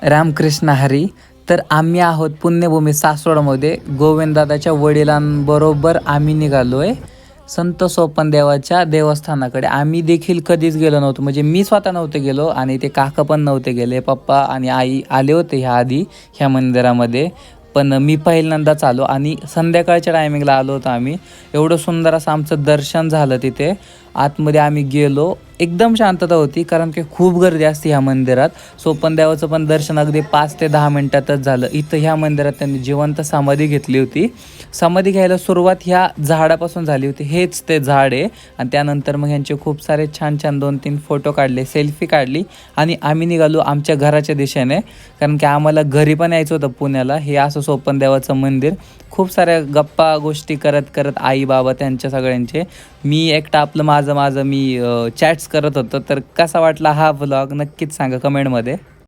रामकृष्ण हरी. तर आम्ही आहोत पुण्यभूमी सासवडमध्ये. गोविंददादाच्या वडिलांबरोबर आम्ही निघालो आहे संत सोपानदेवाच्या देवस्थानाकडे. आम्ही देखील कधीच गेलो नव्हतो, म्हणजे मी स्वतः नव्हते गेलो आणि ते काका पण नव्हते गेले. पप्पा आणि आई आले होते ह्या आधी ह्या मंदिरामध्ये, पण मी पहिल्यांदाच आलो आणि संध्याकाळच्या टायमिंगला आलो होतो आम्ही. एवढं सुंदर असं आमचं दर्शन झालं तिथे. आतमध्ये आम्ही गेलो, एकदम शांतता होती कारण की खूप गर्दी असते ह्या मंदिरात. सोपानदेवाचं पण दर्शन अगदी 5 ते 10 मिनटातच झालं. इथं ह्या मंदिरात त्यांनी जिवंत समाधी घेतली होती. समाधी घ्यायला सुरुवात ह्या झाडापासून झाली होती. हेच ते झाड आहे. आणि त्यानंतर मग ह्यांचे खूप सारे छान छान 2-3 फोटो काढले, सेल्फी काढली आणि आम्ही निघालो आमच्या घराच्या दिशेने, कारण की आम्हाला घरी पण यायचं होतं पुण्याला. हे असं सोपानदेवाचं मंदिर. खूप साऱ्या गप्पा गोष्टी करत करत आई बाबा त्यांच्या सगळ्यांचे, मी एकटा आपलं माझं मी चॅट्स करत होतो. तर कसा वाटला हा व्लॉग नक्कीच सांगा कमेंटमध्ये.